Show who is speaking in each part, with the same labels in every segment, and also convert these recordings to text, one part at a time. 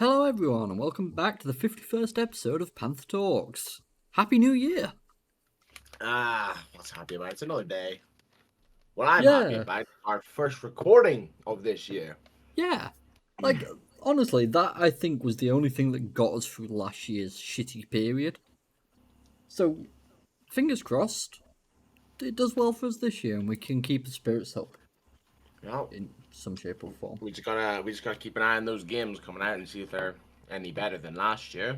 Speaker 1: Hello everyone and welcome back to the 51st episode of PandTha Talks. Happy New Year!
Speaker 2: What's happy about? It's another day. What I'm happy
Speaker 1: Yeah,
Speaker 2: about, our first recording of this year.
Speaker 1: yeah. Like, honestly, that I think was the only thing that got us through last year's shitty period. So, fingers crossed, it does well for us this year and we can keep the spirits up
Speaker 2: You know,
Speaker 1: in some shape or form.
Speaker 2: we just gotta keep an eye on those games coming out and see if they're any better than last year.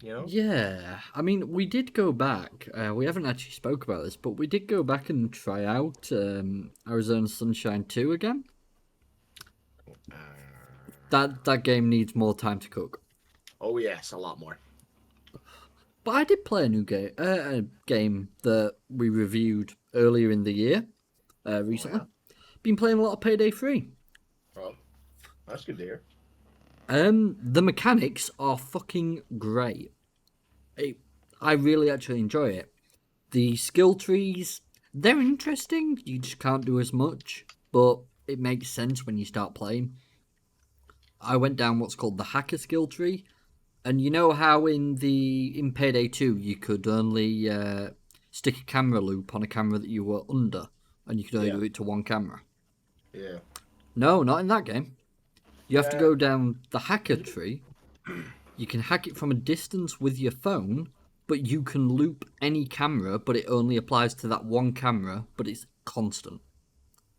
Speaker 2: You know.
Speaker 1: Yeah, I mean, we did go back. We haven't actually spoke about this, but we did go back and try out Arizona Sunshine 2 again. That game needs more time to cook.
Speaker 2: Oh yes, a lot more.
Speaker 1: But I did play a game that we reviewed earlier in the year,
Speaker 2: Oh
Speaker 1: recently.
Speaker 2: yeah.
Speaker 1: Been playing a lot of Payday 3.
Speaker 2: Well, that's good to hear.
Speaker 1: The mechanics are fucking great. I really actually enjoy it. The skill trees, they're interesting. You just can't do as much, but it makes sense when you start playing. I went down what's called the hacker skill tree, and you know how in Payday 2 you could only stick a camera loop on a camera that you were under, and you could only
Speaker 2: Yeah.
Speaker 1: do it to one camera?
Speaker 2: Yeah.
Speaker 1: No, not in that game. You have to
Speaker 2: Yeah.
Speaker 1: go down the hacker tree. You can hack it from a distance with your phone, but you can loop any camera, but it only applies to that one camera, but it's constant.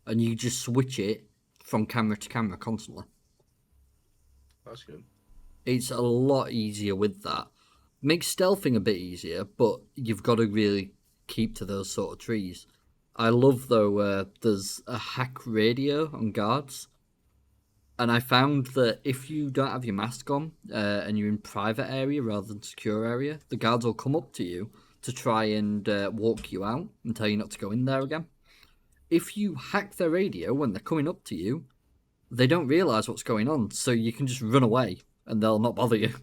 Speaker 1: And you just switch it from camera to camera constantly.
Speaker 2: That's good.
Speaker 1: It's a lot easier with that. Makes stealthing a bit easier, but you've got to really keep to those sort of trees. I love though. There's a hack radio on guards, and I found that if you don't have your mask on and you're in private area rather than secure area, the guards will come up to you to try and walk you out and tell you not to go in there again. If you hack their radio when they're coming up to you, they don't realise what's going on, so you can just run away and they'll not bother you.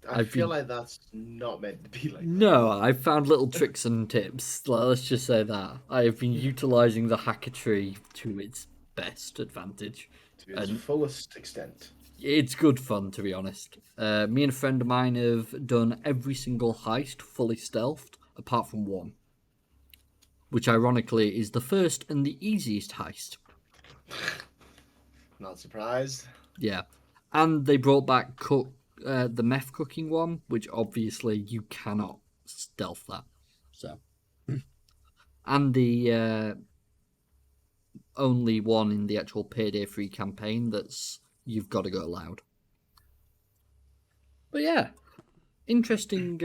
Speaker 2: I
Speaker 1: I've
Speaker 2: feel
Speaker 1: been
Speaker 2: like that's not meant to be like that.
Speaker 1: No, I've found little tricks and tips. Let's just say that I have been utilising the hacker tree to its best advantage,
Speaker 2: To its
Speaker 1: and
Speaker 2: fullest extent.
Speaker 1: it's good fun to be honest. Me and a friend of mine have done every single heist fully stealthed, apart from one, which ironically is the first and the easiest heist.
Speaker 2: Not surprised.
Speaker 1: Yeah, and they brought back the meth cooking one, which obviously you cannot stealth that. So, and the only one in the actual Payday 3 campaign that's you've got to go loud. But yeah, interesting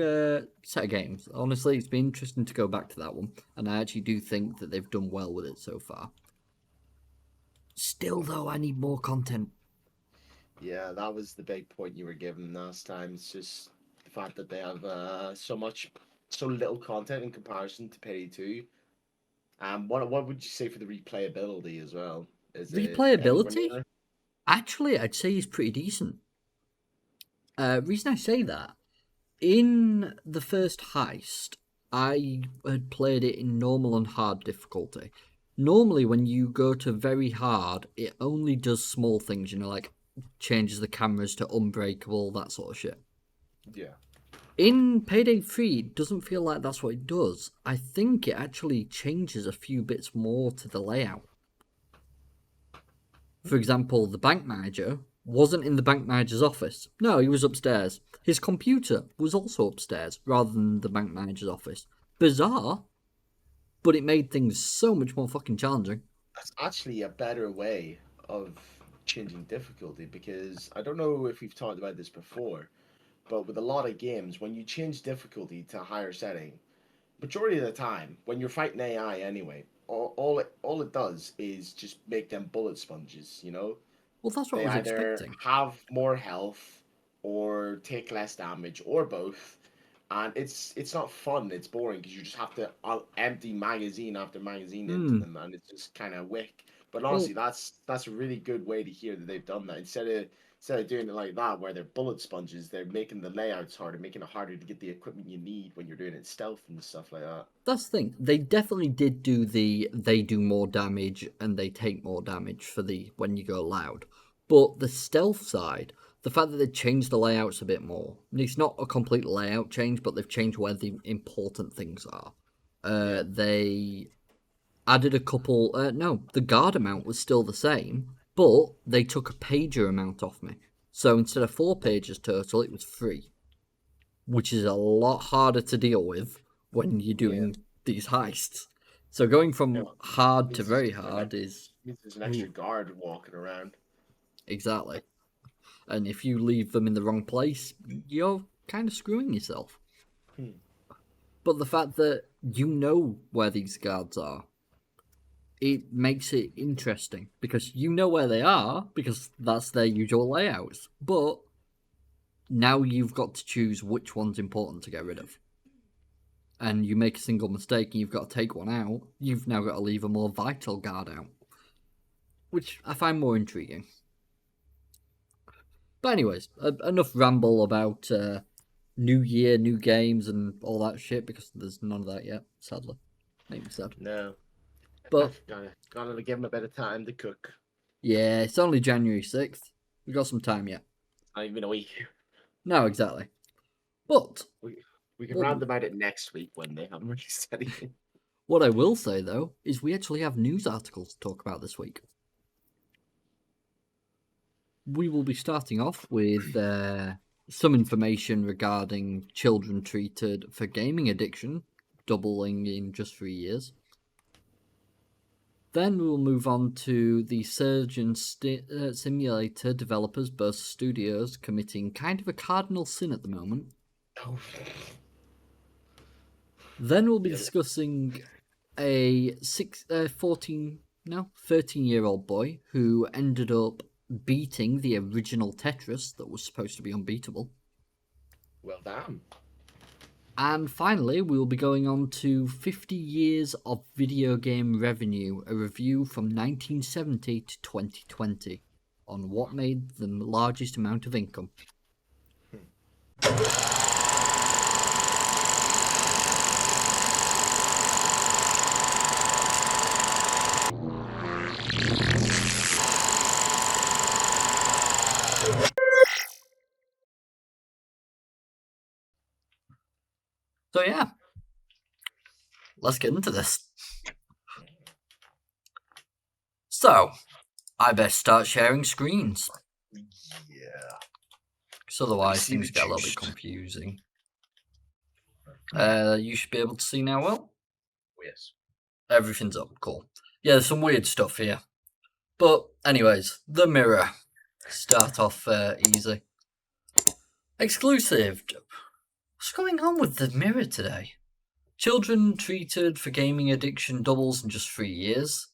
Speaker 1: set of games. Honestly, it's been interesting to go back to that one, and I actually do think that they've done well with it so far. Still, though, I need more content.
Speaker 2: Yeah, that was the big point you were giving last time. It's just the fact that they have so little content in comparison to Payday 2. What would you say for the replayability as well? Is it anywhere
Speaker 1: Replayability?
Speaker 2: near?
Speaker 1: Actually, I'd say is pretty decent. Reason I say that, in the first heist, I had played it in normal and hard difficulty. Normally, when you go to very hard, it only does small things, like changes the cameras to unbreakable, that sort of shit.
Speaker 2: Yeah.
Speaker 1: In Payday 3, it doesn't feel like that's what it does. I think it actually changes a few bits more to the layout. For example, the bank manager wasn't in the bank manager's office. No, he was upstairs. His computer was also upstairs rather than the bank manager's office. Bizarre, but it made things so much more fucking challenging.
Speaker 2: That's actually a better way of changing difficulty because I don't know if we've talked about this before, but with a lot of games, when you change difficulty to a higher setting, majority of the time, when you're fighting AI anyway, all it does is just make them bullet sponges, you know?
Speaker 1: Well, that's what I
Speaker 2: They
Speaker 1: was
Speaker 2: either
Speaker 1: expecting.
Speaker 2: have more health or take less damage or both. And it's not fun. It's boring because you just have to empty magazine after magazine into
Speaker 1: Hmm.
Speaker 2: them, and it's just kind of wick. But
Speaker 1: Well,
Speaker 2: honestly, that's a really good way to hear that they've done that. Instead of doing it like that, where they're bullet sponges, they're making the layouts harder, making it harder to get the equipment you need when you're doing it stealth and stuff like that.
Speaker 1: that's the thing. They definitely did do they do more damage and they take more damage for the when you go loud. But the stealth side, the fact that they've changed the layouts a bit more, and it's not a complete layout change, but they've changed where the important things are.
Speaker 2: Yeah.
Speaker 1: They added a couple. No, the guard amount was still the same, but they took a pager amount off me. So instead of 4 pages total, it was 3, which is a lot harder to deal with when you're
Speaker 2: Yeah.
Speaker 1: doing these heists. So going from
Speaker 2: No,
Speaker 1: hard to
Speaker 2: means
Speaker 1: very hard is
Speaker 2: means there's an extra
Speaker 1: ooh,
Speaker 2: guard walking around.
Speaker 1: exactly. And if you leave them in the wrong place, you're kind of screwing yourself.
Speaker 2: Hmm.
Speaker 1: But the fact that you know where these guards are, it makes it interesting because you know where they are because that's their usual layouts. But now you've got to choose which one's important to get rid of. And you make a single mistake and you've got to take one out, you've now got to leave a more vital guard out, which I find more intriguing. But anyways, enough ramble about new year, new games, and all that shit because there's none of that yet. Sadly, make me sad.
Speaker 2: No,
Speaker 1: But
Speaker 2: gotta give him a bit of time to cook.
Speaker 1: yeah, it's only January 6th. We've got some time yet.
Speaker 2: Not even a week.
Speaker 1: No, exactly. But
Speaker 2: We can
Speaker 1: what,
Speaker 2: round them out it next week when they haven't released anything.
Speaker 1: what I will say though is we actually have news articles to talk about this week. We will be starting off with some information regarding children treated for gaming addiction, doubling in just 3 years. Then we'll move on to the Surgeon Simulator developers, Bossa Studios, committing kind of a cardinal sin at the moment.
Speaker 2: Oh.
Speaker 1: Then we'll be discussing a 13-year-old boy who ended up beating the original Tetris that was supposed to be unbeatable.
Speaker 2: Well, damn.
Speaker 1: And finally, we'll be going on to 50 years of video game revenue, a review from 1970 to 2020 on what made the largest amount of income. So yeah, let's get into this. So, I best start sharing screens.
Speaker 2: Yeah.
Speaker 1: Because otherwise
Speaker 2: seen
Speaker 1: things
Speaker 2: it
Speaker 1: get a little bit
Speaker 2: juiced?
Speaker 1: confusing. You should be able to see now, Will?
Speaker 2: Yes.
Speaker 1: Everything's up, cool. Yeah, there's some weird stuff here. But anyways, the mirror. Start off easy. Exclusive. What's going on with the mirror today? Children treated for gaming addiction doubles in just 3 years.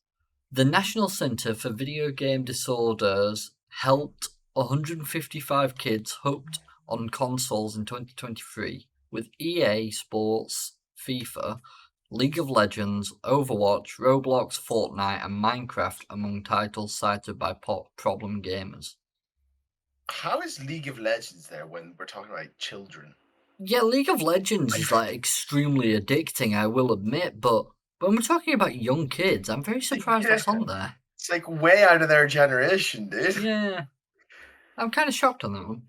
Speaker 1: The National Centre for Video Game Disorders helped 155 kids hooked on consoles in 2023 with EA Sports, FIFA, League of Legends, Overwatch, Roblox, Fortnite, and Minecraft among titles cited by problem gamers.
Speaker 2: How is League of Legends there when we're talking about children?
Speaker 1: Yeah, League of Legends is like extremely addicting, I will admit, but when we're talking about young kids, I'm very surprised that's on there.
Speaker 2: It's like way out of their generation, dude.
Speaker 1: Yeah, I'm kind of shocked on that one.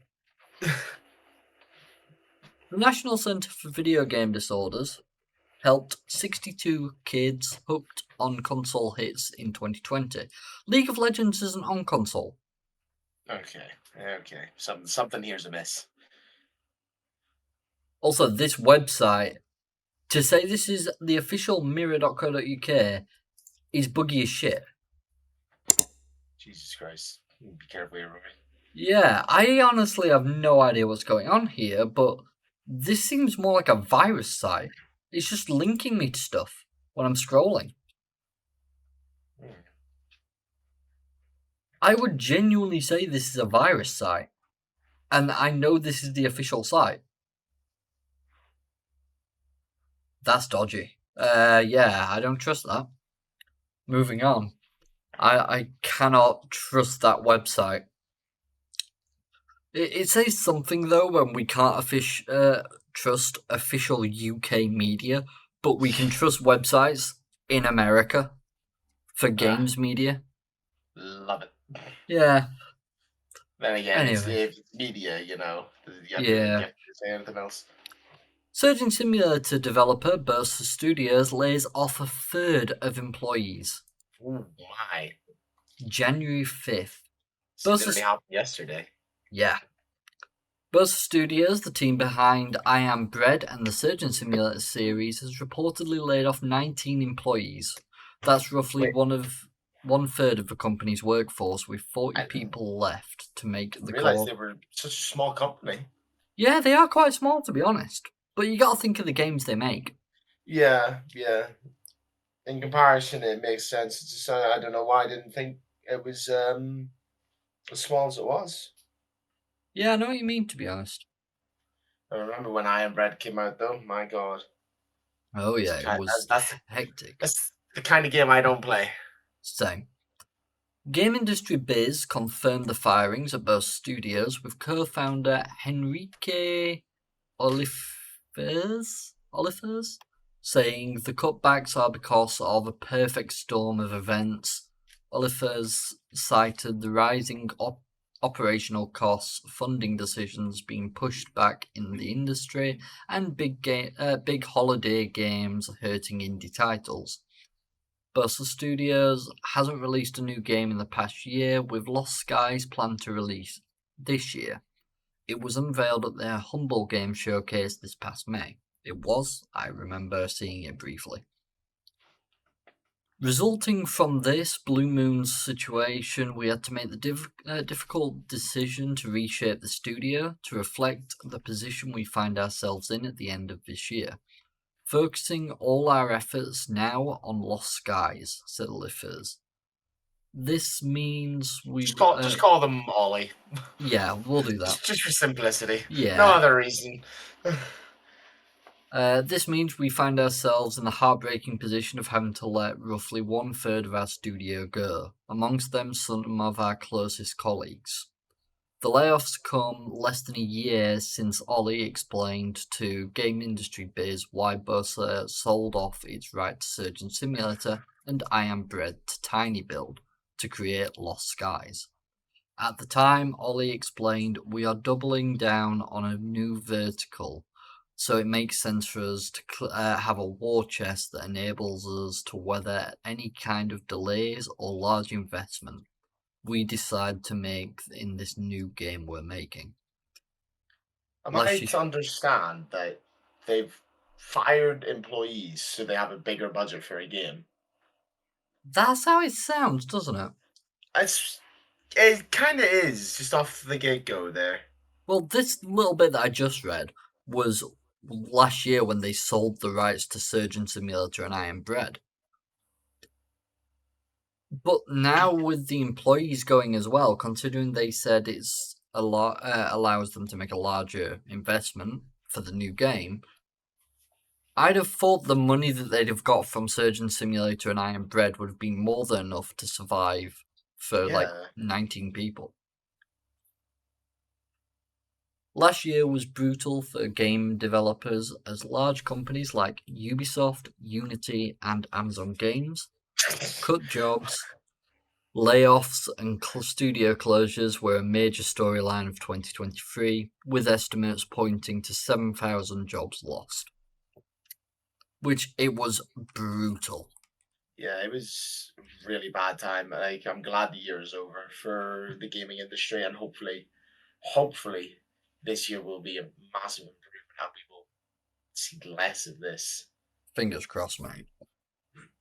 Speaker 1: The National Centre for Video Game Disorders helped 62 kids hooked on console hits in 2020. League of Legends isn't on console.
Speaker 2: Okay. Something here's amiss.
Speaker 1: Also, this website, to say this is the official mirror.co.uk is buggy as shit.
Speaker 2: Jesus Christ. Be careful here, Rory.
Speaker 1: Yeah, I honestly have no idea what's going on here, but this seems more like a virus site. It's just linking me to stuff when I'm scrolling. I would genuinely say this is a virus site, and I know this is the official site. That's dodgy. Yeah, I don't trust that. Moving on. I cannot trust that website. It says something, though, when we can't trust official UK media, but we can trust websites in America for games media.
Speaker 2: Love it.
Speaker 1: Yeah.
Speaker 2: Then again,
Speaker 1: Anyway,
Speaker 2: it's media, you have to
Speaker 1: yeah.
Speaker 2: get to say anything else.
Speaker 1: Surgeon Simulator developer Bossa Studios lays off a third of employees.
Speaker 2: Ooh, my.
Speaker 1: January 5th.
Speaker 2: This literally
Speaker 1: Bossa,
Speaker 2: happened yesterday.
Speaker 1: yeah. Bossa Studios, the team behind I Am Bread and the Surgeon Simulator series, has reportedly laid off 19 employees. That's roughly
Speaker 2: Wait,
Speaker 1: one third of the company's workforce, with 40
Speaker 2: I didn't
Speaker 1: people left to make the
Speaker 2: realize
Speaker 1: core.
Speaker 2: they were such a small company.
Speaker 1: Yeah, they are quite small, to be honest. But you got to think of the games they make.
Speaker 2: Yeah, yeah. In comparison, it makes sense. It's just, I don't know why I didn't think it was as small as it was.
Speaker 1: Yeah, I know what you mean, to be honest.
Speaker 2: I remember when I Am Bread came out, though. My God,
Speaker 1: Oh
Speaker 2: it's
Speaker 1: yeah, it was
Speaker 2: that's
Speaker 1: hectic.
Speaker 2: that's the kind of game I don't play.
Speaker 1: Same. Game Industry Biz confirmed the firings at both studios, with co-founder Henrique Olifers saying the cutbacks are because of a perfect storm of events. Olifers cited the rising operational costs, funding decisions being pushed back in the industry, and big holiday games hurting indie titles. Bossa Studios hasn't released a new game in the past year, with Lost Skies planned to release this year. It was unveiled at their Humble Game Showcase this past May. I remember seeing it briefly. Resulting from this Blue Moon's situation, we had to make the difficult decision to reshape the studio to reflect the position we find ourselves in at the end of this year. Focusing all our efforts now on Lost Skies, said Liffers. This means
Speaker 2: Just call them Ollie.
Speaker 1: yeah, we'll do that.
Speaker 2: Just for simplicity. No
Speaker 1: Yeah.
Speaker 2: other reason.
Speaker 1: This means we find ourselves in the heartbreaking position of having to let roughly one third of our studio go, amongst them some of our closest colleagues. The layoffs come less than a year since Ollie explained to Game Industry Biz why Bossa sold off its right to Surgeon Simulator and I Am Bread to Tiny Build to create Lost Skies. At the time, Ollie explained, we are doubling down on a new vertical, so it makes sense for us to have a war chest that enables us to weather any kind of delays or large investment we decide to make in this new game we're making.
Speaker 2: Am I
Speaker 1: Unless you,
Speaker 2: to understand that they've fired employees so they have a bigger budget for a game?
Speaker 1: that's how it sounds, doesn't it?
Speaker 2: It kind of is, just off the get go there.
Speaker 1: Well, this little bit that I just read was last year when they sold the rights to Surgeon Simulator and I Am Bread. But now with the employees going as well, considering they said it's a lot allows them to make a larger investment for the new game, I'd have thought the money that they'd have got from Surgeon Simulator and I Am Bread would have been more than enough to survive for like
Speaker 2: Yeah.
Speaker 1: 19 people. Last year was brutal for game developers as large companies like Ubisoft, Unity, and Amazon Games cut jobs. Layoffs and studio closures were a major storyline of 2023, with estimates pointing to 7,000 jobs lost. Which it was brutal.
Speaker 2: Yeah, it was a really bad time. Like, I'm glad the year is over for the gaming industry, and hopefully, this year will be a massive improvement. How people see less of this.
Speaker 1: Fingers crossed, mate.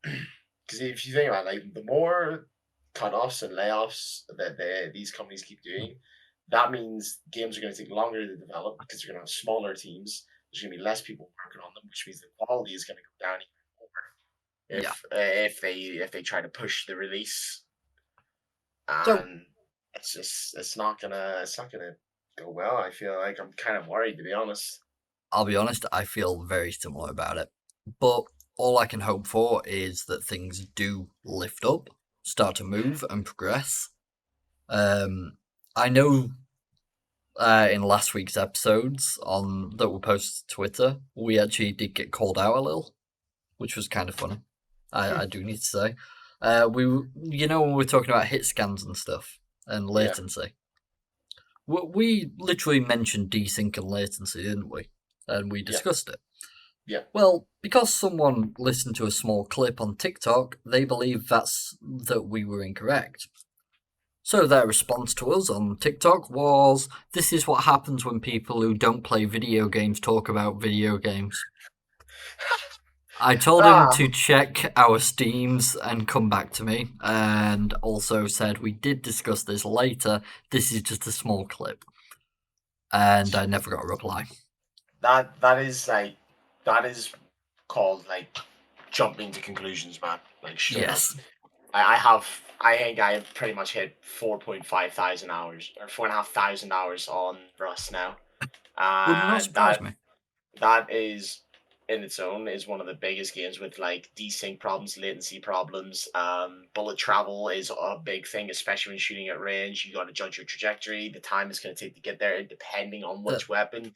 Speaker 2: Because if you think about it, like the more cut-offs and layoffs that these companies keep doing, that means games are going to take longer to develop because they're going to have smaller teams. There's going to be less people working on them, which means the quality is going to go down even more
Speaker 1: Yeah.
Speaker 2: if they try to push the release,
Speaker 1: So,
Speaker 2: and it's not gonna go well. I feel like I'm kind of worried, to be honest.
Speaker 1: I'll be honest, I feel very similar about it. But all I can hope for is that things do lift up, start to move and progress. I know in last week's episodes on that were posted to Twitter, we actually did get called out a little, which was kind of funny. I do need to say, when we were talking about hit scans and stuff and
Speaker 2: Yeah,
Speaker 1: latency. We literally mentioned desync and latency, didn't we? And we
Speaker 2: Yeah,
Speaker 1: discussed it.
Speaker 2: yeah.
Speaker 1: Well, because someone listened to a small clip on TikTok, they believe that we were incorrect. So their response to us on TikTok was, "This is what happens when people who don't play video games talk about video games." I told him
Speaker 2: Ah,
Speaker 1: to check our Steams and come back to me, and also said we did discuss this later. This is just a small clip, and I never got a reply.
Speaker 2: that is called like jumping to conclusions, man. Like straight up.
Speaker 1: Yes,
Speaker 2: I think I have pretty much hit 4.5 thousand hours or 4,500 hours on Rust now.
Speaker 1: would not surprise
Speaker 2: That
Speaker 1: me.
Speaker 2: that is in its own is one of the biggest games with like desync problems, latency problems. Bullet travel is a big thing, especially when shooting at range. You got to judge your trajectory, the time it's going to take to get there, depending on
Speaker 1: Uh,
Speaker 2: which weapon.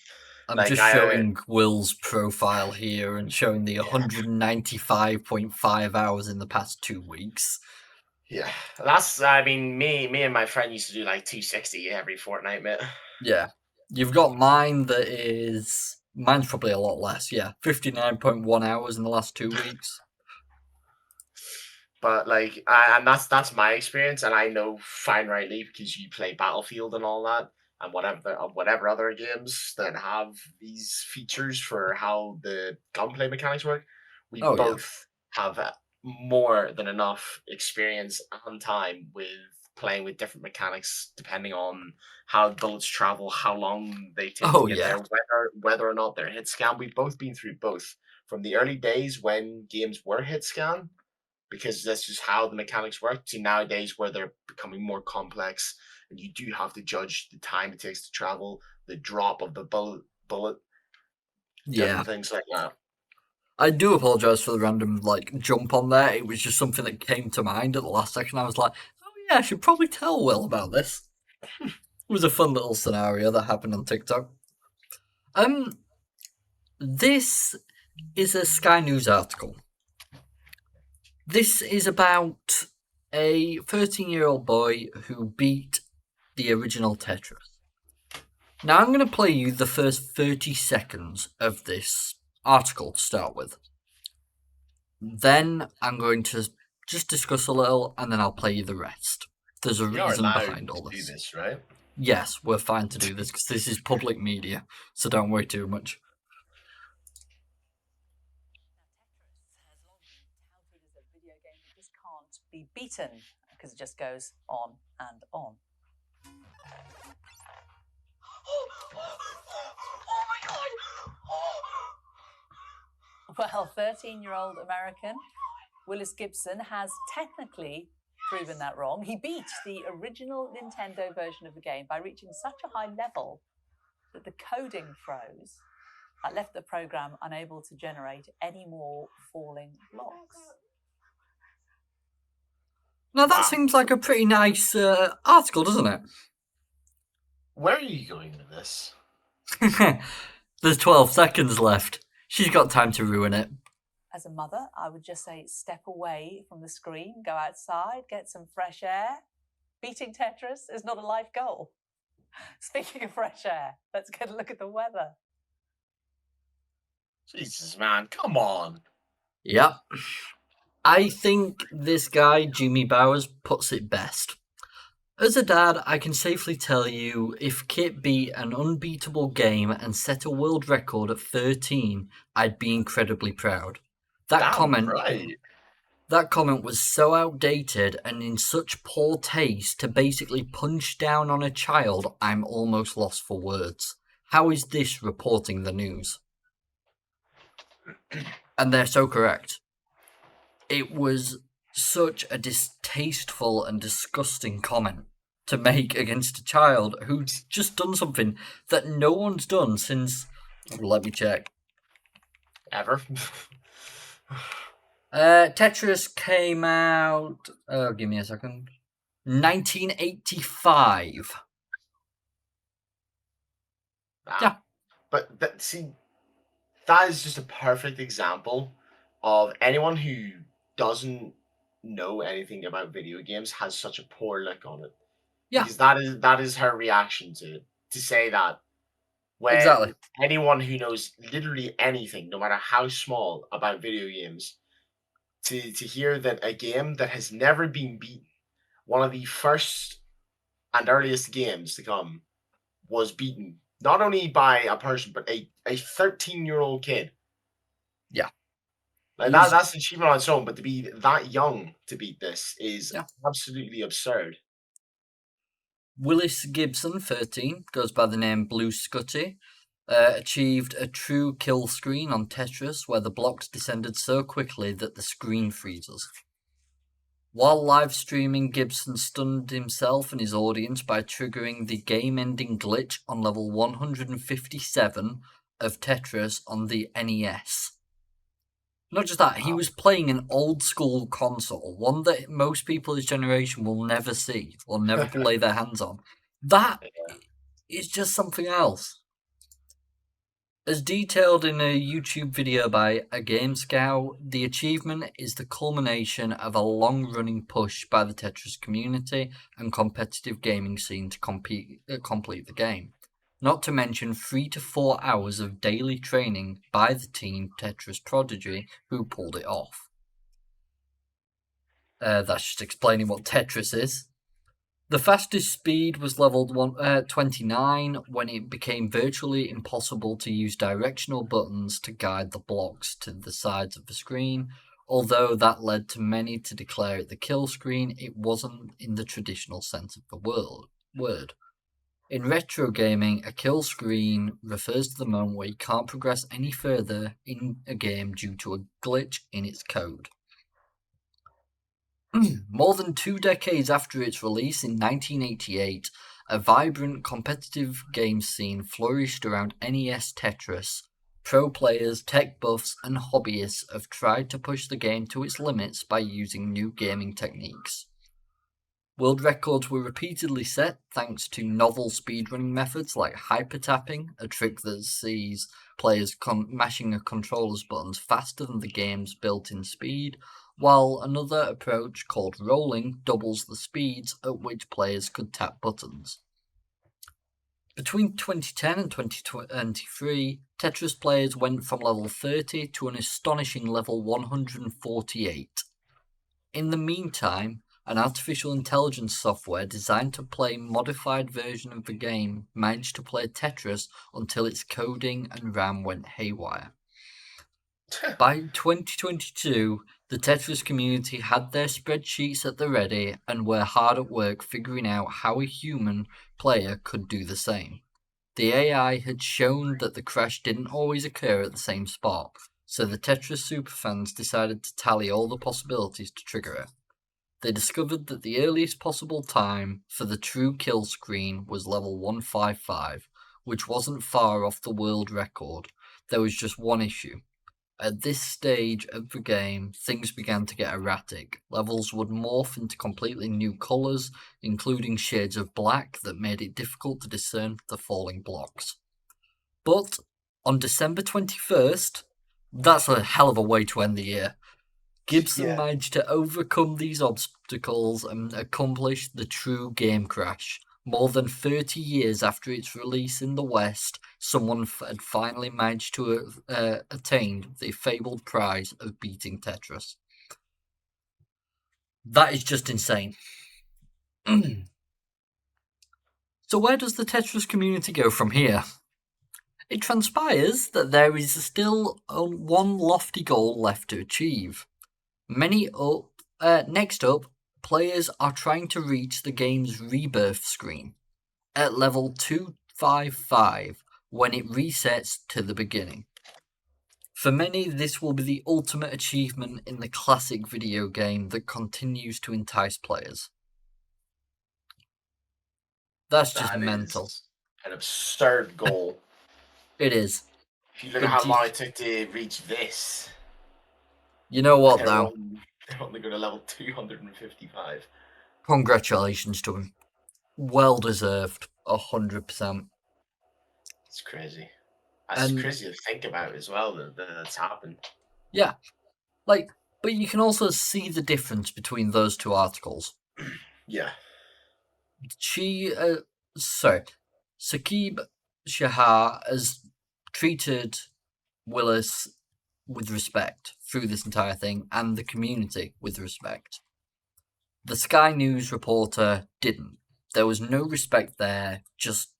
Speaker 1: I'm
Speaker 2: Like
Speaker 1: just
Speaker 2: I,
Speaker 1: showing Will's profile here and showing the
Speaker 2: yeah,
Speaker 1: 195.5 hours in the past 2 weeks.
Speaker 2: yeah. That's I mean, me and my friend used to do like 260 every fortnight, mate.
Speaker 1: Yeah. You've got mine that is. Mine's probably a lot less, yeah. 59.1 hours in the last 2 weeks.
Speaker 2: But like, and that's my experience, and I know fine rightly because you play Battlefield and all that, and whatever other games that have these features for how the gunplay mechanics work. We
Speaker 1: Oh, yeah.
Speaker 2: both have more than enough experience and time with playing with different mechanics depending on how bullets travel, how long they take to
Speaker 1: Oh,
Speaker 2: get
Speaker 1: yeah.
Speaker 2: there, whether or not they're hit scan. We've both been through both from the early days when games were hit scan because that's just how the mechanics work to nowadays where they're becoming more complex and you do have to judge the time it takes to travel, the drop of the bullet,
Speaker 1: Yeah.
Speaker 2: different things like that.
Speaker 1: I do apologise for the random, like, jump on there. It was just something that came to mind at the last section. I was like, oh, yeah, I should probably tell Will about this. It was a fun little scenario that happened on TikTok. Um, this is a Sky News article. This is about a 13-year-old boy who beat the original Tetris. Now, I'm going to play you the first 30 seconds of this article to start with. Then I'm going to just discuss a little, and then I'll play you the rest. There's a
Speaker 2: You're
Speaker 1: reason
Speaker 2: allowed
Speaker 1: behind all
Speaker 2: to do
Speaker 1: this.
Speaker 2: this, right?
Speaker 1: Yes, we're fine to do this because this is public media, so don't worry too much.
Speaker 3: Tetris has long been touted as a video game that just can't be beaten because it just goes on and on. Oh my god! Well, 13-year-old American Willis Gibson has technically proven that wrong. He beat the original Nintendo version of the game by reaching such a high level that the coding froze. That left the program unable to generate any more falling blocks.
Speaker 1: Now, that
Speaker 2: Wow.
Speaker 1: seems like a pretty nice article, doesn't it?
Speaker 2: Where are you going with this?
Speaker 1: There's 12 seconds left. She's got time to ruin it.
Speaker 3: As a mother, I would just say step away from the screen, go outside, get some fresh air. Beating Tetris is not a life goal. Speaking of fresh air, let's get a look at the weather.
Speaker 2: Jesus, man, come on.
Speaker 1: Yep. I think this guy, Jimmy Bowers, puts it best. As a dad, I can safely tell you if Kit beat an unbeatable game and set a world record at 13, I'd be incredibly proud. That
Speaker 2: Damn
Speaker 1: comment
Speaker 2: right.
Speaker 1: That comment was so outdated and in such poor taste to basically punch down on a child, I'm almost lost for words. How is this reporting the news? And they're so correct. It was such a distasteful and disgusting comment to make against a child who'd just done something that no one's done since. Let me check.
Speaker 2: Ever?
Speaker 1: Tetris came out. Oh, give me a second. 1985.
Speaker 2: Wow.
Speaker 1: Yeah.
Speaker 2: But that is just a perfect example of anyone who doesn't know anything about video games has such a poor look on it.
Speaker 1: Yeah.
Speaker 2: Because that is her reaction to say that
Speaker 1: Exactly.
Speaker 2: when anyone who knows literally anything, no matter how small, about video games, to hear that a game that has never been beaten, one of the first and earliest games to come, was beaten not only by a person but a 13-year-old kid.
Speaker 1: Yeah.
Speaker 2: Like
Speaker 1: He was,
Speaker 2: that's an achievement on its own, but to be that young to beat this is
Speaker 1: yeah.
Speaker 2: absolutely absurd.
Speaker 1: Willis Gibson, 13, goes by the name Blue Scutty, achieved a true kill screen on Tetris where the blocks descended so quickly that the screen freezes. While live streaming, Gibson stunned himself and his audience by triggering the game-ending glitch on level 157 of Tetris on the NES. Not just that, he was playing an old-school console, one that most people his generation will never see, or never lay their hands on. That is just something else. As detailed in a YouTube video by A Game Scout, the achievement is the culmination of a long-running push by the Tetris community and competitive gaming scene to complete the game. Not to mention 3 to 4 hours of daily training by the team Tetris Prodigy who pulled it off. That's just explaining what Tetris is. The fastest speed was leveled 29 when it became virtually impossible to use directional buttons to guide the blocks to the sides of the screen. Although that led to many to declare it the kill screen, it wasn't in the traditional sense of the word. In retro gaming, a kill screen refers to the moment where you can't progress any further in a game due to a glitch in its code. More than 2 decades after its release in 1988, a vibrant competitive game scene flourished around NES Tetris. Pro players, tech buffs, and hobbyists have tried to push the game to its limits by using new gaming techniques. World records were repeatedly set thanks to novel speedrunning methods like hypertapping, a trick that sees players mashing a controller's buttons faster than the game's built-in speed, while another approach called rolling doubles the speeds at which players could tap buttons. Between 2010 and 2023, Tetris players went from level 30 to an astonishing level 148. In the meantime, an artificial intelligence software designed to play a modified version of the game managed to play Tetris until its coding and RAM went haywire. By 2022, the Tetris community had their spreadsheets at the ready and were hard at work figuring out how a human player could do the same. The AI had shown that the crash didn't always occur at the same spot, so the Tetris superfans decided to tally all the possibilities to trigger it. They discovered that the earliest possible time for the true kill screen was level 155, which wasn't far off the world record. There was just one issue. At this stage of the game, things began to get erratic. Levels would morph into completely new colours, including shades of black that made it difficult to discern the falling blocks. But on December 21st, that's a hell of a way to end the year, Gibson managed to overcome these obstacles and accomplish the true game crash. More than 30 years after its release in the West, someone had finally managed to attain the fabled prize of beating Tetris. That is just insane. So where does the Tetris community go from here? It transpires that there is still one lofty goal left to achieve. Next up, players are trying to reach the game's rebirth screen at level 255 when it resets to the beginning. For many, this will be the ultimate achievement in the classic video game that continues to entice players. That's just mental.
Speaker 2: An absurd goal.
Speaker 1: It is.
Speaker 2: If you look
Speaker 1: But
Speaker 2: at how long it took to reach this,
Speaker 1: you know what,
Speaker 2: they're
Speaker 1: though?
Speaker 2: only going to level 255.
Speaker 1: Congratulations to him. Well deserved, 100%.
Speaker 2: It's crazy. That's crazy to think about as well, that that's happened.
Speaker 1: Yeah. But you can also see the difference between those two articles.
Speaker 2: Yeah.
Speaker 1: Saqib Shahar has treated Willis with respect through this entire thing, and the community with respect. The Sky News reporter didn't. There was no respect there, just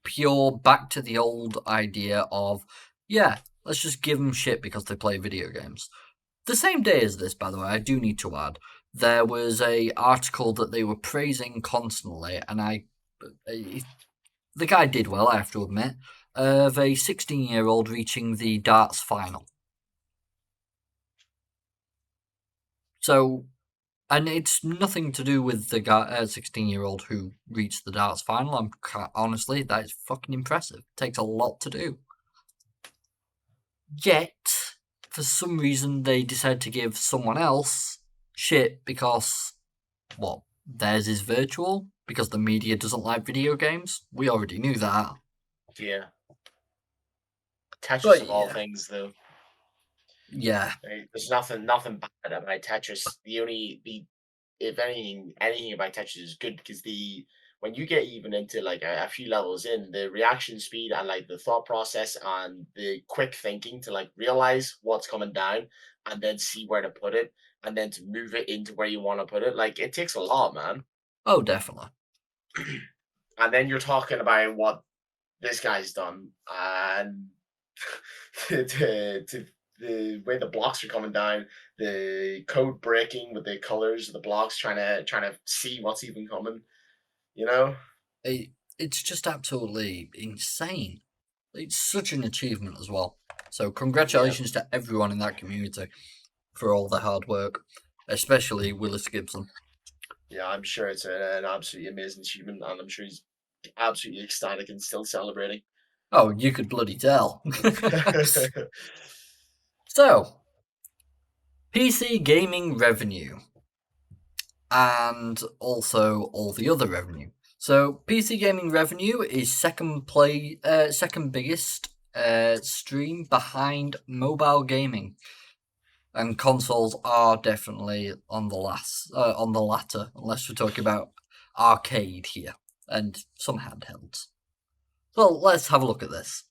Speaker 1: pure back to the old idea of, yeah, let's just give them shit because they play video games. The same day as this, by the way, I do need to add, there was a article that they were praising constantly, and the guy did well, I have to admit, of a 16-year-old reaching the darts final. So, and it's nothing to do with the 16-year-old who reached the darts final. Honestly, that is fucking impressive. It takes a lot to do. Yet, for some reason, they decided to give someone else shit because, what, theirs is virtual? Because the media doesn't like video games? We already knew that.
Speaker 4: Yeah. Tetris of all things, though.
Speaker 1: Yeah.
Speaker 4: There's nothing bad about Tetris. If anything about Tetris is good, because when you get even into like a few levels in, the reaction speed and like the thought process and the quick thinking to like realize what's coming down and then see where to put it and then to move it into where you want to put it, like it takes a lot, man.
Speaker 1: Oh, definitely.
Speaker 4: And then you're talking about what this guy's done and to the way the blocks are coming down, the code breaking with the colors of the blocks, trying to see what's even coming, you know?
Speaker 1: It's just absolutely insane. It's such an achievement as well. So congratulations to everyone in that community for all their hard work, especially Willis Gibson.
Speaker 4: Yeah, I'm sure it's an absolutely amazing achievement, and I'm sure he's absolutely ecstatic and still celebrating.
Speaker 1: Oh, you could bloody tell. So, PC gaming revenue, and also all the other revenue. So, PC gaming revenue is second biggest stream behind mobile gaming, and consoles are definitely on the latter, unless we're talking about arcade here and some handhelds. Well, let's have a look at this.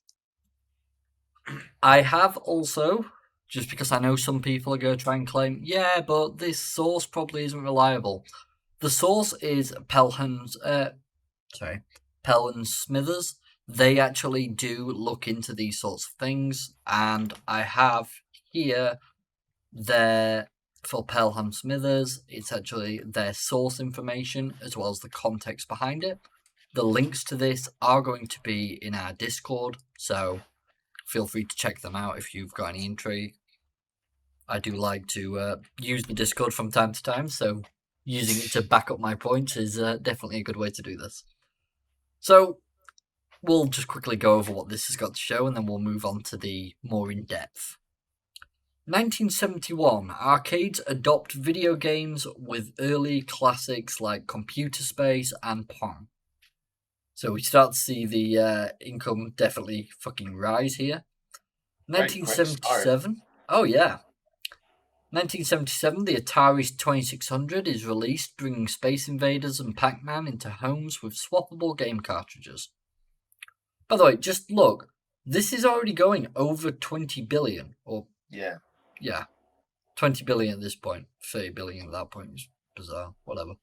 Speaker 1: I have also, just because I know some people are going to try and claim, yeah, but this source probably isn't reliable. The source is Pelham Smithers. They actually do look into these sorts of things, and I have here for Pelham Smithers, it's actually their source information as well as the context behind it. The links to this are going to be in our Discord, so feel free to check them out if you've got any intrigue. I do like to use the Discord from time to time, so using it to back up my points is definitely a good way to do this. So we'll just quickly go over what this has got to show, and then we'll move on to the more in-depth. 1971, arcades adopt video games with early classics like Computer Space and Pong. So we start to see the income definitely fucking rise here. 1977. Oh yeah. 1977, the Atari 2600 is released, bringing Space Invaders and Pac-Man into homes with swappable game cartridges. By the way, just look, this is already going over 20 billion, or yeah, 20 billion at this point, 30 billion at that point is bizarre, whatever.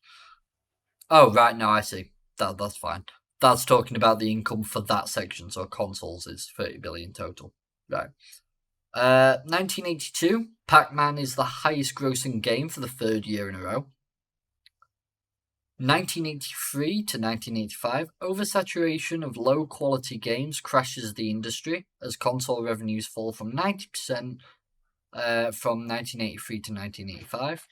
Speaker 1: Oh, right, now I see. That's fine. That's talking about the income for that section, so consoles is 30 billion total. Right. 1982, Pac-Man is the highest grossing game for the third year in a row. 1983 to 1985, oversaturation of low-quality games crashes the industry as console revenues fall from 90% from 1983 to 1985.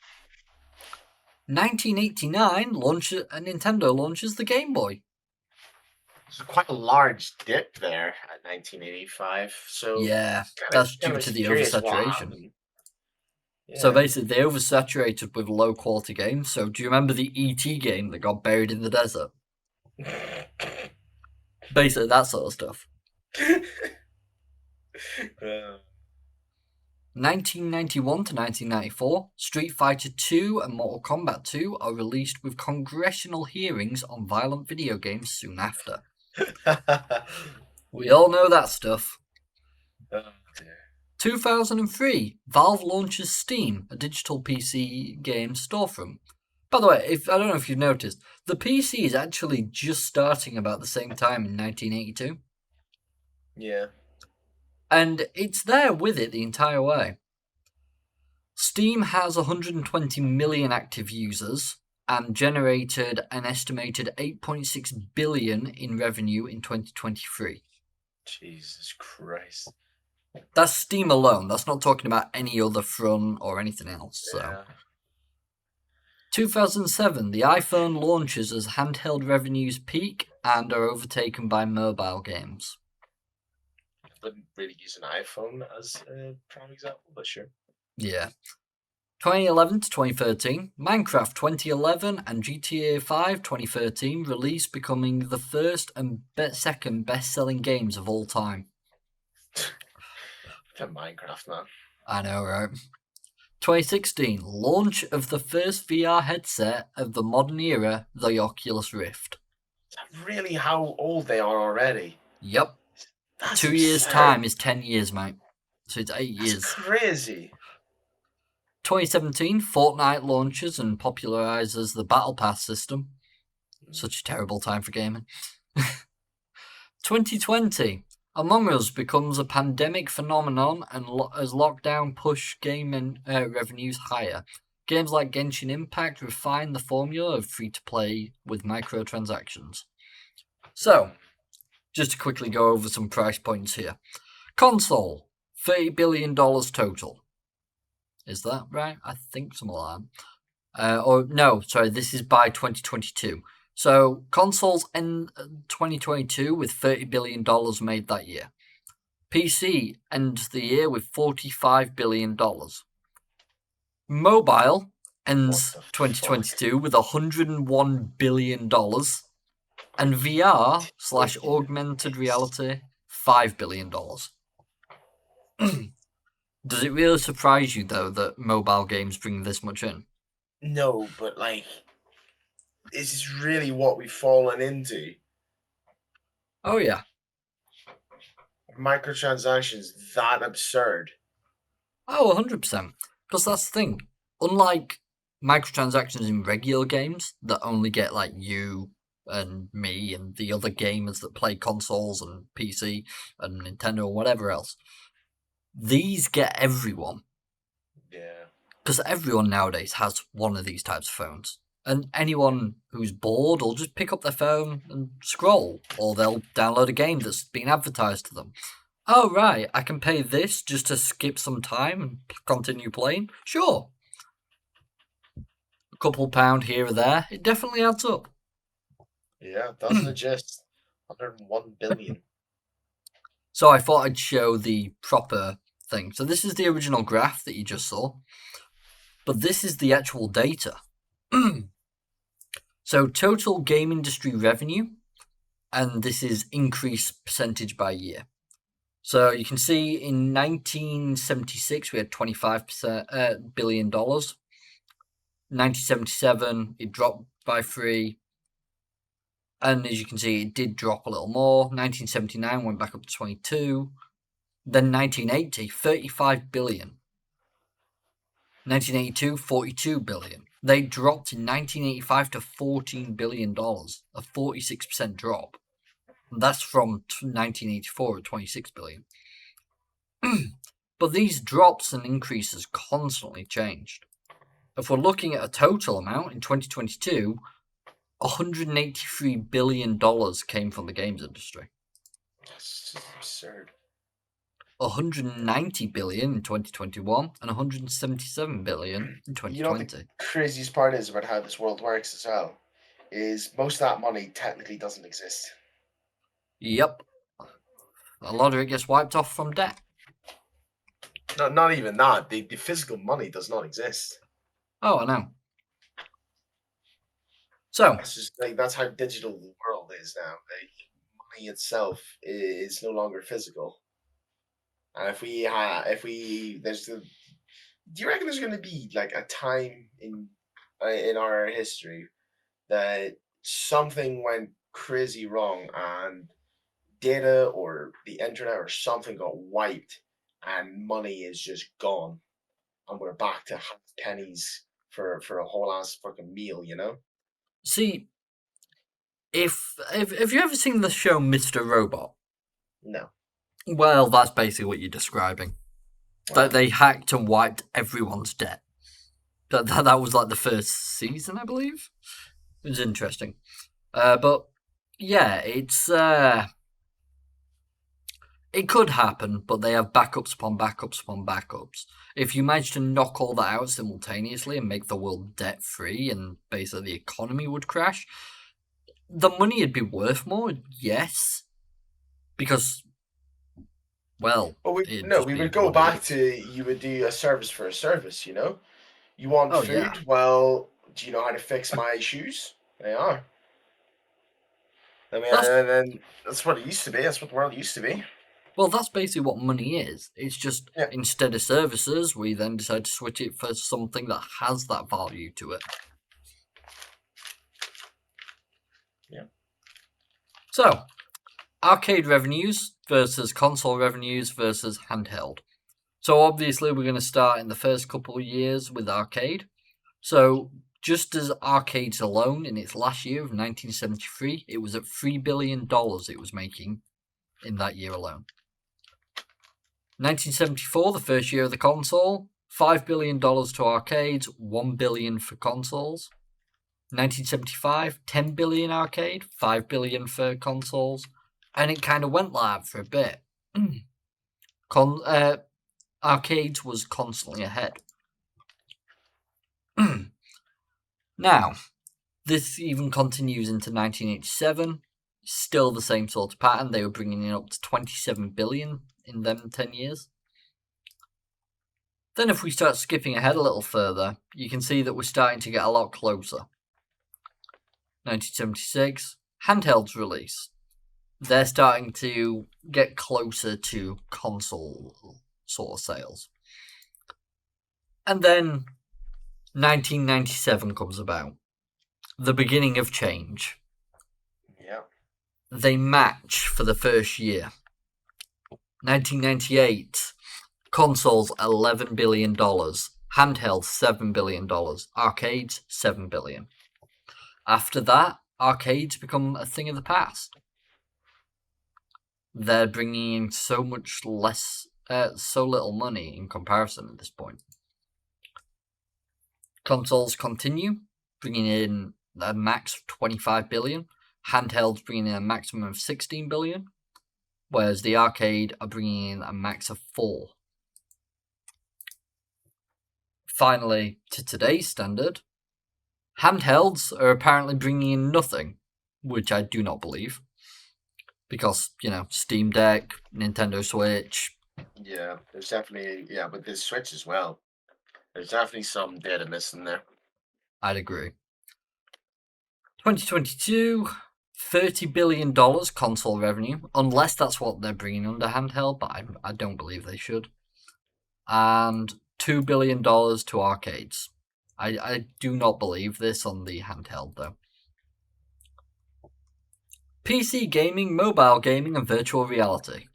Speaker 1: 1989, Nintendo launches the Game Boy.
Speaker 4: So quite a large dip there at 1985. So
Speaker 1: yeah, that's due to the oversaturation.
Speaker 4: Yeah.
Speaker 1: So basically, they oversaturated with low-quality games. So do you remember the E.T. game that got buried in the desert? Basically, that sort of stuff. 1991 to 1994, Street Fighter II and Mortal Kombat 2 are released with congressional hearings on violent video games soon after. We all know that stuff.
Speaker 2: Oh, dear.
Speaker 1: 2003, Valve launches Steam, a digital PC game storefront. By the way, I don't know if you've noticed, the PC is actually just starting about the same time in 1982.
Speaker 2: Yeah.
Speaker 1: And it's there with it the entire way. Steam has 120 million active users and generated an estimated 8.6 billion in revenue in 2023.
Speaker 2: Jesus Christ.
Speaker 1: That's Steam alone. That's not talking about any other front or anything else. So.
Speaker 2: Yeah.
Speaker 1: 2007, the iPhone launches as handheld revenues peak and are overtaken by mobile games.
Speaker 2: I wouldn't really use an iPhone as a prime example, but sure.
Speaker 1: Yeah. 2011 to 2013, Minecraft 2011 and GTA 5 2013 released, becoming the first and second best-selling games of all time.
Speaker 2: The Minecraft, man.
Speaker 1: I know, right? 2016, launch of the first VR headset of the modern era, the Oculus Rift.
Speaker 2: Is that really how old they are already?
Speaker 1: Yep.
Speaker 2: That's
Speaker 1: 2 years'
Speaker 2: absurd.
Speaker 1: time is 10 years, mate. So it's 8
Speaker 2: That's
Speaker 1: years.
Speaker 2: crazy.
Speaker 1: 2017, Fortnite launches and popularizes the Battle Pass system. Such a terrible time for gaming. 2020, Among Us becomes a pandemic phenomenon and as lockdown push game revenues higher. Games like Genshin Impact refine the formula of free-to-play with microtransactions. So, just to quickly go over some price points here. Console, $30 billion total. Is that right? I think something like that. This is by 2022. So consoles end 2022 with $30 billion made that year. PC ends the year with $45 billion. Mobile ends 2022 with $101 billion. And VR/augmented reality, $5 billion. Does it really surprise you, though, that mobile games bring this much in?
Speaker 2: No, but is this really what we've fallen into?
Speaker 1: Oh, yeah.
Speaker 2: Microtransactions that absurd?
Speaker 1: Oh, 100%. Because that's the thing. Unlike microtransactions in regular games that only get, you and me and the other gamers that play consoles and PC and Nintendo or whatever else, these get everyone.
Speaker 2: Yeah.
Speaker 1: Because everyone nowadays has one of these types of phones. And anyone who's bored will just pick up their phone and scroll. Or they'll download a game that's been advertised to them. Oh, right, I can pay this just to skip some time and continue playing? Sure. A couple £1 here or there, it definitely adds up.
Speaker 2: Yeah, doesn't it just? 101 billion.
Speaker 1: So I thought I'd show the proper thing. So this is the original graph that you just saw. But this is the actual data. So total game industry revenue, and this is increased percentage by year. So you can see in 1976 we had $25 billion. 1977 it dropped by 3, and as you can see it did drop a little more. 1979 went back up to 22. Then 1980, 35 billion. 1982, 42 billion. They dropped in 1985 to $14 billion, a 46% drop. And that's from 1984 at 26 billion. But these drops and increases constantly changed. If we're looking at a total amount in 2022, $183 billion came from the games industry.
Speaker 2: That's just absurd.
Speaker 1: 190 billion in 2021 and 177 billion in 2020.
Speaker 2: You know what the craziest part is about how this world works as well? Is most of that money technically doesn't exist.
Speaker 1: Yep. A lot of it gets wiped off from debt.
Speaker 2: No, not even that. The physical money does not exist.
Speaker 1: Oh, I know. So
Speaker 2: That's just that's how digital the world is now. Money itself is no longer physical. And do you reckon there's going to be like a time in our history that something went crazy wrong and data or the internet or something got wiped and money is just gone and we're back to half pennies for a whole ass fucking meal, you know?
Speaker 1: See, if have you ever seen the show Mr. Robot?
Speaker 2: No.
Speaker 1: Well, that's basically what you're describing.
Speaker 2: Wow.
Speaker 1: That they hacked and wiped everyone's debt. That was like the first season, I believe. It was interesting. But yeah, it could happen, but they have backups upon backups upon backups. If you manage to knock all that out simultaneously and make the world debt free and basically the economy would crash, the money would be worth more, yes. Because, well,
Speaker 2: we would go back to you would do a service for a service, you know? You want food?
Speaker 1: Yeah.
Speaker 2: Well, do you know how to fix my shoes? They are. I mean, and that's what it used to be. That's what the world used to be.
Speaker 1: Well, that's basically what money is. It's just instead of services, we then decide to switch it for something that has that value to it.
Speaker 2: Yeah.
Speaker 1: So, arcade revenues versus console revenues versus handheld. So obviously we're going to start in the first couple of years with arcade. So just as arcades alone in its last year of 1973, it was at $3 billion it was making in that year alone. 1974, the first year of the console, $5 billion to arcades, $1 billion for consoles. 1975, $10 billion arcade, $5 billion for consoles. And it kind of went like that for a bit. Arcades was constantly ahead. Now, this even continues into 1987. Still the same sort of pattern. They were bringing in up to 27 billion in them 10 years. Then if we start skipping ahead a little further, you can see that we're starting to get a lot closer. 1976, handhelds release. They're starting to get closer to console sort of sales. And then 1997 comes about. The beginning of change.
Speaker 2: Yeah.
Speaker 1: They match for the first year. 1998, consoles $11 billion, handhelds $7 billion, arcades $7 billion. After that, arcades become a thing of the past. They're bringing in so little money in comparison at this point. Consoles continue, bringing in a max of 25 billion. Handhelds bringing in a maximum of 16 billion, whereas the arcade are bringing in a max of 4. Finally, to today's standard, handhelds are apparently bringing in nothing, which I do not believe. Because, Steam Deck, Nintendo Switch.
Speaker 2: Yeah, there's definitely, with this Switch as well. There's definitely some data missing there.
Speaker 1: I'd agree. 2022, $30 billion console revenue, unless that's what they're bringing under handheld, but I don't believe they should. And $2 billion to arcades. I do not believe this on the handheld, though. PC gaming, mobile gaming, and virtual reality.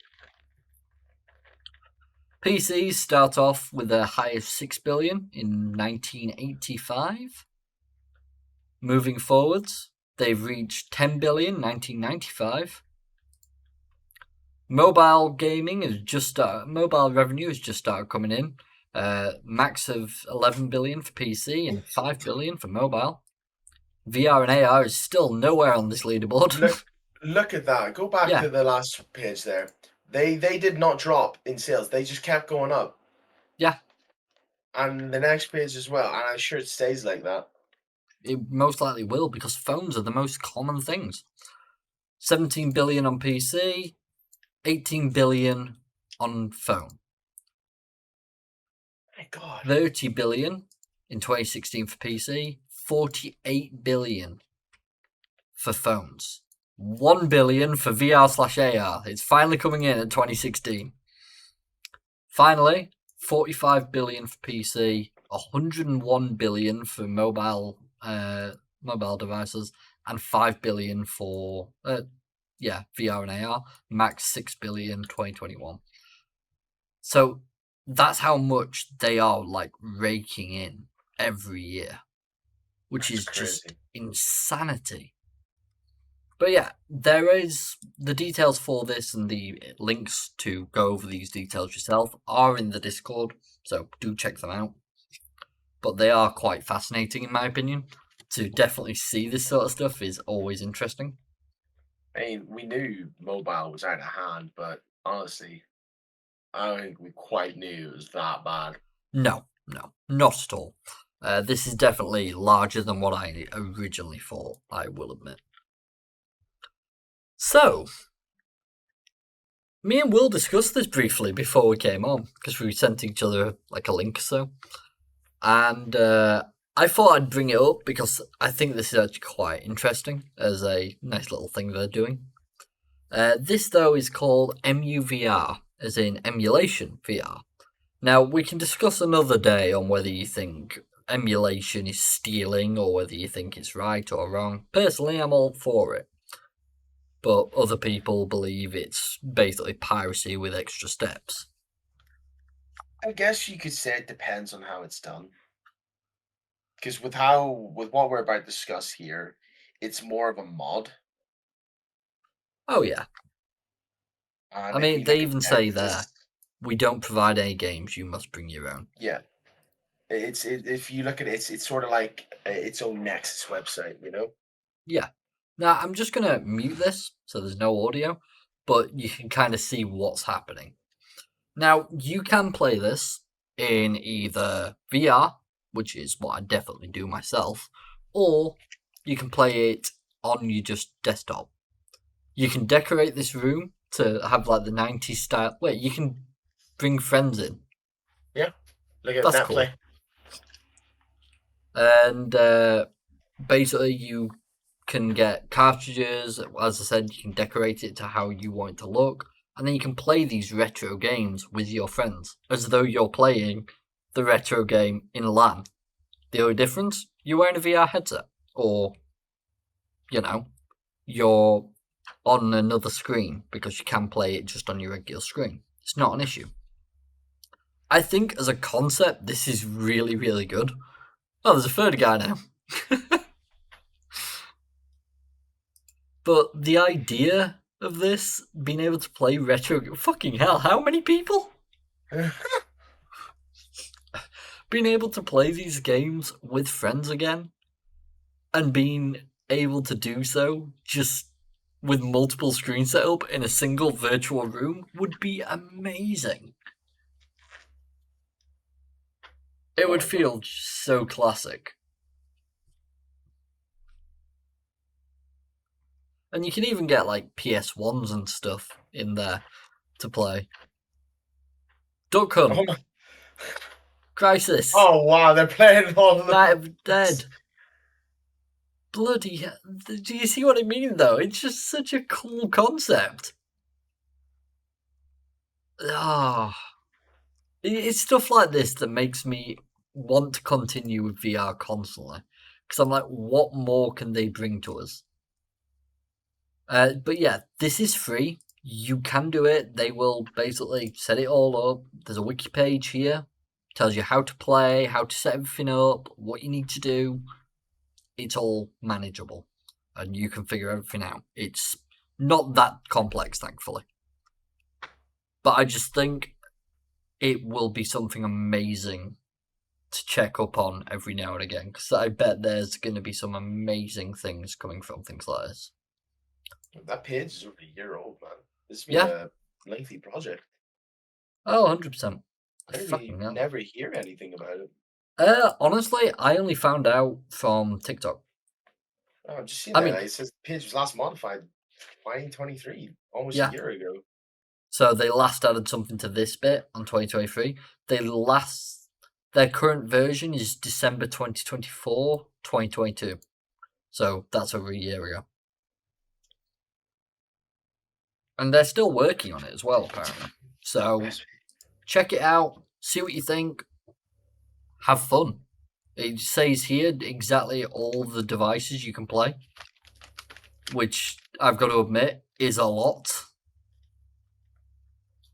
Speaker 1: PCs start off with a high of 6 billion in 1985. Moving forwards, they've reached 10 billion in 1995. Mobile gaming mobile revenue has just started coming in. Max of 11 billion for PC and 5 billion for mobile. VR and AR is still nowhere on this leaderboard.
Speaker 2: Look at that. Go back to the last page there. They did not drop in sales. They just kept going up.
Speaker 1: Yeah.
Speaker 2: And the next page as well. And I'm sure it stays like that.
Speaker 1: It most likely will, because phones are the most common things. 17 billion on PC, 18 billion on phone.
Speaker 2: My God.
Speaker 1: 30 billion in 2016 for PC, 48 billion for phones. 1 billion for VR/AR. It's finally coming in at 2016. Finally, 45 billion for PC, 101 billion for mobile devices, and 5 billion for VR and AR. Max 6 billion 2021. So that's how much they are like raking in every year, which is just insanity. But yeah, there is the details for this, and the links to go over these details yourself are in the Discord, so do check them out. But they are quite fascinating, in my opinion. To definitely see this sort of stuff is always interesting.
Speaker 2: I mean, we knew mobile was out of hand, but honestly, I don't think we quite knew it was that bad.
Speaker 1: No, not at all. This is definitely larger than what I originally thought, I will admit. So, me and Will discussed this briefly before we came on, because we sent each other like a link or so. And I thought I'd bring it up because I think this is actually quite interesting as a nice little thing they're doing. This, though, is called EMUVR, as in emulation VR. Now, we can discuss another day on whether you think emulation is stealing or whether you think it's right or wrong. Personally, I'm all for it. But other people believe it's basically piracy with extra steps.
Speaker 2: I guess you could say it depends on how it's done. Because with what we're about to discuss here, it's more of a mod.
Speaker 1: Oh yeah.
Speaker 2: And
Speaker 1: I mean, they even say there, we don't provide any games, you must bring your own.
Speaker 2: Yeah. If you look at it, it's sort of like its own Nexus website, you know?
Speaker 1: Yeah. Now, I'm just going to mute this so there's no audio, but you can kind of see what's happening. Now, you can play this in either VR, which is what I definitely do myself, or you can play it on your just desktop. You can decorate this room to have like the 90s style. Wait, you can bring friends in.
Speaker 2: Yeah, look at
Speaker 1: That's
Speaker 2: that
Speaker 1: cool.
Speaker 2: play.
Speaker 1: And basically, you can get cartridges. As I said, you can decorate it to how you want it to look. And then you can play these retro games with your friends as though you're playing the retro game in LAN. The only difference, you're wearing a VR headset. Or, you're on another screen because you can play it just on your regular screen. It's not an issue. I think as a concept, this is really, really good. Oh, there's a third guy now. But the idea of this, being able to play retro... Fucking hell, how many people? Being able to play these games with friends again, and being able to do so just with multiple screen setup in a single virtual room would be amazing. It would feel so classic. And you can even get like PS1s and stuff in there to play. Duck Hunt.
Speaker 2: Oh
Speaker 1: Crisis.
Speaker 2: Oh wow, they're playing all of the
Speaker 1: Night of the Dead. Bloody hell. Do you see what I mean though? It's just such a cool concept. It's stuff like this that makes me want to continue with VR constantly. Because I'm like, what more can they bring to us? But yeah, this is free. You can do it. They will basically set it all up. There's a wiki page here. Tells you how to play, how to set everything up, what you need to do. It's all manageable. And you can figure everything out. It's not that complex, thankfully. But I just think it will be something amazing to check up on every now and again. Because I bet there's going to be some amazing things coming from things like this.
Speaker 2: That page is over a year old, man. This has been a lengthy project.
Speaker 1: Oh, 100%.
Speaker 2: I never hear anything about it.
Speaker 1: Honestly, I only found out from TikTok.
Speaker 2: Oh, I've just seen that. It says the page was last modified 2023, almost a year ago.
Speaker 1: So they last added something to this bit on 2023. Their current version is December 2024, 2022. So that's over a year ago. And they're still working on it as well, apparently. So check it out, see what you think, have fun. It says here exactly all the devices you can play, which I've got to admit is a lot.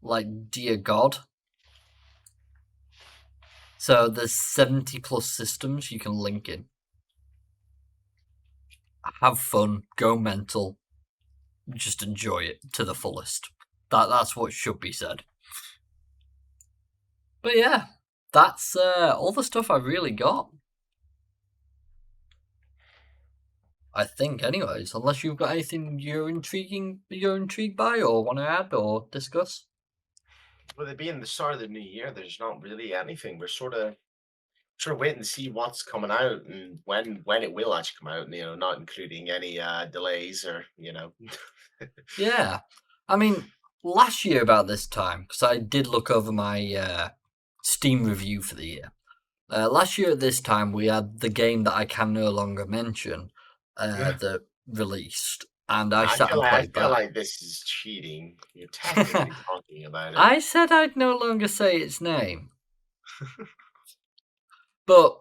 Speaker 1: Like, dear God. So there's 70 plus systems you can link in. Have fun, go mental, just enjoy it to the fullest. That's what should be said. But yeah, that's all the stuff I've really got. I think, anyways, unless you've got anything you're intrigued by or want to add or discuss.
Speaker 4: With it being the start of the new year, there's not really anything. We're sort of waiting to see what's coming out and when it will actually come out, and not including any delays or
Speaker 1: Yeah, I mean, last year about this time, because I did look over my Steam review for the year. Last year at this time, we had the game that I can no longer mention that released, and I sat and
Speaker 4: I
Speaker 1: played
Speaker 4: feel
Speaker 1: that.
Speaker 4: like this is cheating. You're technically talking about it.
Speaker 1: I said I'd no longer say its name. But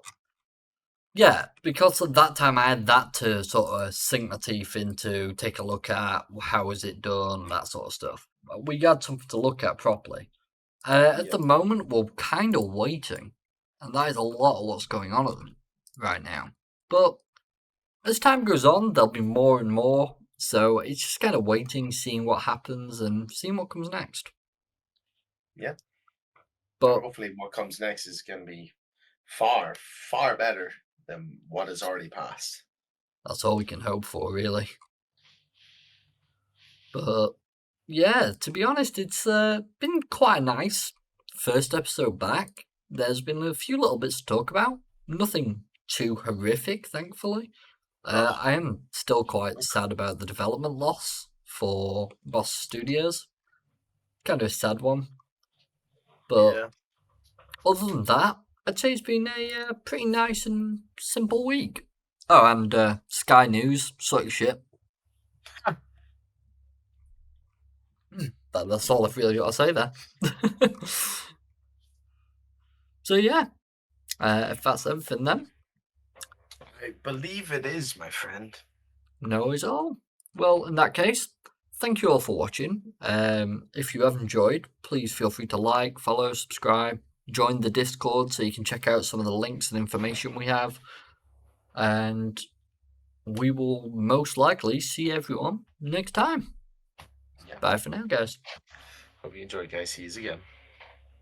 Speaker 1: yeah, because at that time I had that to sort of sink my teeth into, take a look at how is it done, that sort of stuff. We had something to look at properly. At the moment, we're kind of waiting, and that is a lot of what's going on right now. But as time goes on, there'll be more and more, so it's just kind of waiting, seeing what happens, and seeing what comes next.
Speaker 4: Yeah.
Speaker 1: But
Speaker 4: hopefully what comes next is going to be far, far better than what has already passed.
Speaker 1: that's all we can hope for, really. But yeah, to be honest, it's been quite a nice first episode back. There's been a few little bits to talk about. Nothing too horrific, thankfully. I am still quite sad about the development loss for Bossa Studios. Kind of a sad one. But other than that, I'd say it's been a pretty nice and simple week. Oh, and Sky News, sort of shit. That's all I've really got to say there. So yeah, if that's everything then.
Speaker 4: I believe it is, my friend.
Speaker 1: No worries at all. Well, in that case, thank you all for watching. If you have enjoyed, please feel free to like, follow, subscribe, join the Discord so you can check out some of the links and information we have. And we will most likely see everyone next time.
Speaker 4: Yeah.
Speaker 1: Bye for now, guys.
Speaker 4: Hope you enjoyed, guys. See you again.